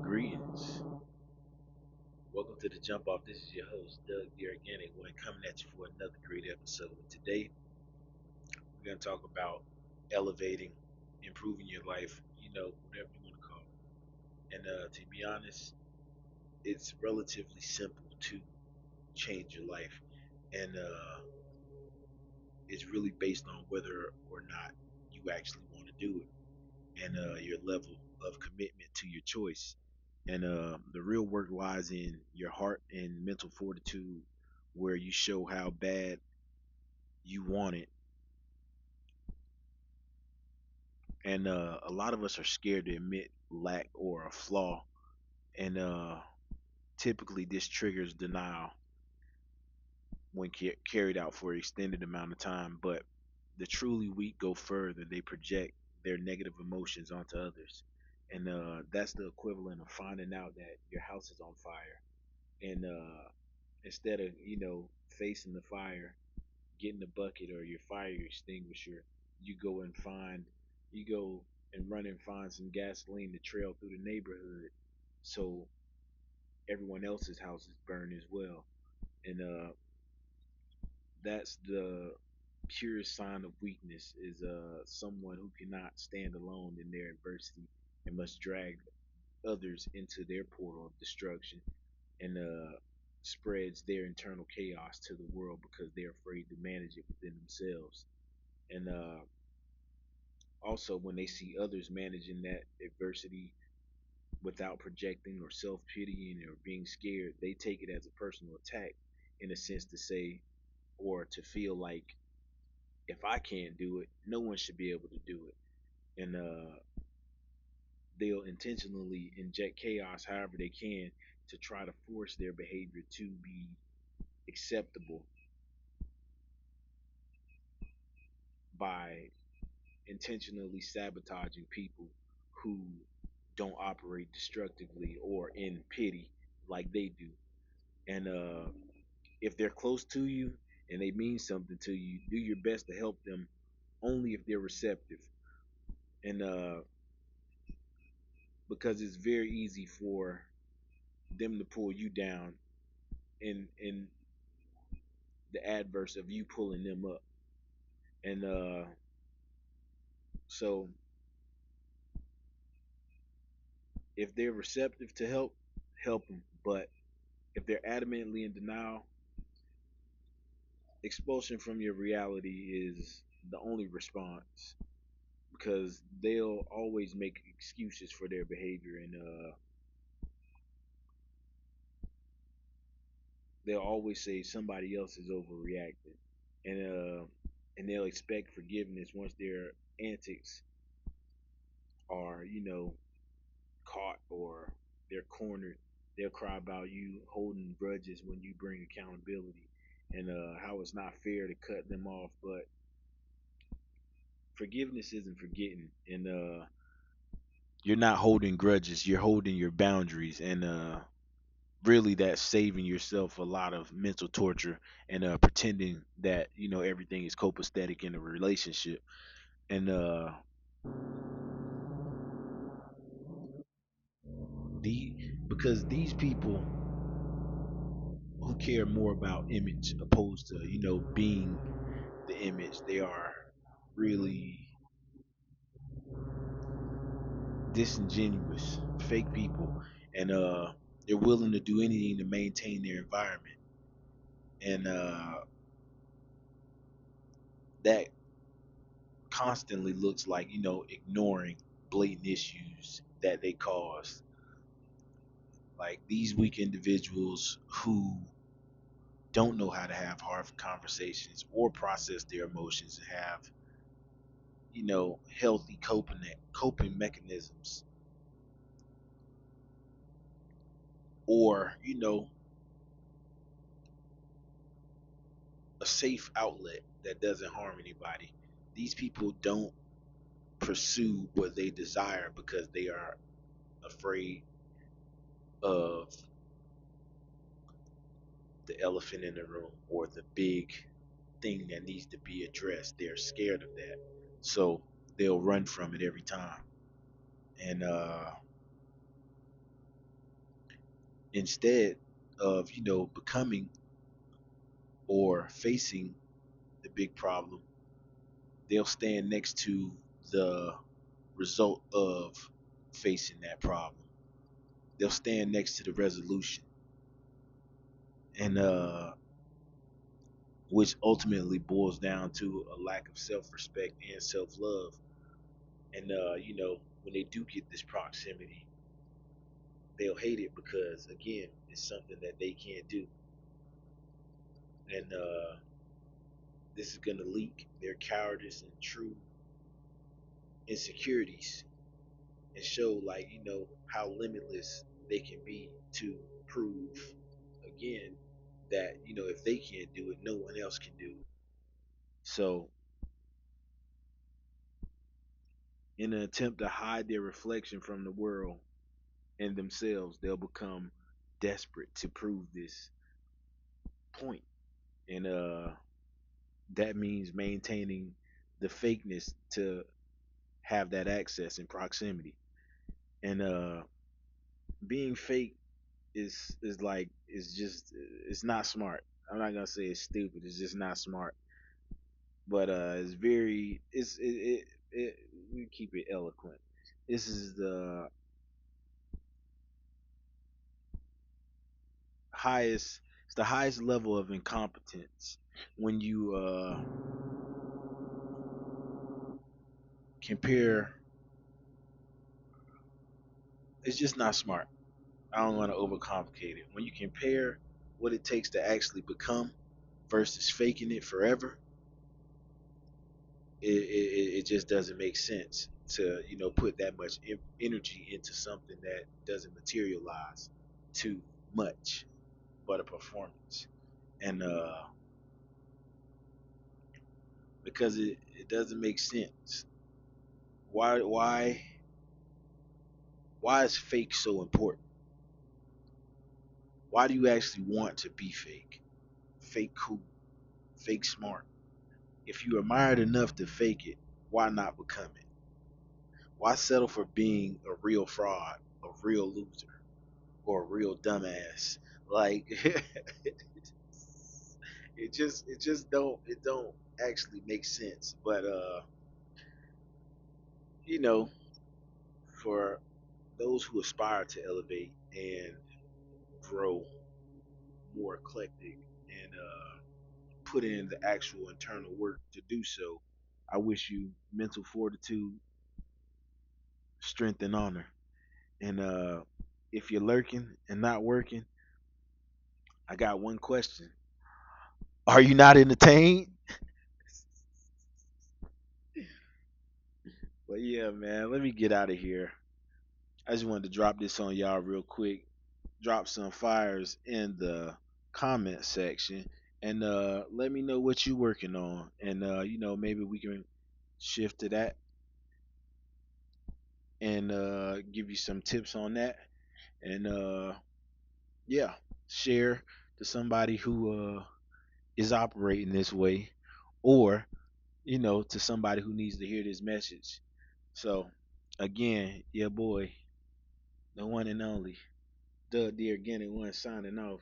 Greetings. Welcome to the Jump Off. This is your host, Doug the Organic One, coming at you for another great episode. Today, we're going to talk about elevating, improving your life, whatever you want to call it. And to be honest, it's relatively simple to change your life. And it's really based on whether or not you actually want to do it and your level of commitment to your choice. And the real work lies in your heart and mental fortitude, where you show how bad you want it. And a lot of us are scared to admit lack or a flaw. And typically, this triggers denial when carried out for an extended amount of time. But the truly weak go further, they project their negative emotions onto others. And that's the equivalent of finding out that your house is on fire. And instead of facing the fire, getting a bucket or your fire extinguisher, you go and find you go and run and find some gasoline to trail through the neighborhood, so everyone else's house is burned as well. And that's the purest sign of weakness, is someone who cannot stand alone in their adversity and must drag others into their portal of destruction, and spreads their internal chaos to the world because they're afraid to manage it within themselves. And also, when they see others managing that adversity without projecting or self pitying or being scared, they take it as a personal attack, in a sense, to say or to feel like, if I can't do it, no one should be able to do it. And they'll intentionally inject chaos however they can to try to force their behavior to be acceptable by intentionally sabotaging people who don't operate destructively or in pity like they do. And if they're close to you and they mean something to you, do your best to help them only if they're receptive. And because it's very easy for them to pull you down in the adverse of you pulling them up. And so if they're receptive to help, help them. But if they're adamantly in denial, expulsion from your reality is the only response, because they'll always make excuses for their behavior. And they'll always say somebody else is overreacting. And and they'll expect forgiveness once their antics are caught or they're cornered. They'll cry about you holding grudges when you bring accountability, and how it's not fair to cut them off. But forgiveness isn't forgetting, and you're not holding grudges. You're holding your boundaries, and really that's saving yourself a lot of mental torture, and pretending that everything is copacetic in a relationship. And the because these people who care more about image opposed to being the image, they are really disingenuous fake people. And they're willing to do anything to maintain their environment. And that constantly looks like ignoring blatant issues that they cause. Like these weak individuals who don't know how to have hard conversations or process their emotions and have healthy coping mechanisms, or a safe outlet that doesn't harm anybody. These people don't pursue what they desire because they are afraid of the elephant in the room or the big thing that needs to be addressed. They're scared of that. So they'll run from it every time. And instead of becoming or facing the big problem, they'll stand next to the result of facing that problem. They'll stand next to the resolution, and which ultimately boils down to a lack of self-respect and self-love. And when they do get this proximity, they'll hate it because again, it's something that they can't do, and this is gonna leak their cowardice and true insecurities and show like how limitless they can be to prove again that if they can't do it, no one else can do it. So in an attempt to hide their reflection from the world and themselves, they'll become desperate to prove this point. And that means maintaining the fakeness to have that access and proximity. And being fake is like it's just it's not smart. I'm not gonna say it's stupid. It's just not smart. But it's very it we keep it eloquent. This is the highest it's the highest level of incompetence when you compare. It's just not smart. I don't want to overcomplicate it. When you compare what it takes to actually become versus faking it forever, it just doesn't make sense to put that much energy into something that doesn't materialize too much but a performance. And because it doesn't make sense. Why is fake so important? Why do you actually want to be fake? Fake cool, fake smart. If you admired enough to fake it, why not become it? Why settle for being a real fraud, a real loser, or a real dumbass? Like it don't actually make sense. But you know, for those who aspire to elevate and grow more eclectic and put in the actual internal work to do so, I wish you mental fortitude, strength, and honor. And if you're lurking and not working, I got one question: are you not entertained? But yeah, man, let me get out of here. I just wanted to drop this on y'all real quick. Drop some fires in the comment section and let me know what you're working on. And maybe we can shift to that and give you some tips on that. And yeah, share to somebody who is operating this way, or to somebody who needs to hear this message. So again, yeah, boy, the one and only, the organic one signing off.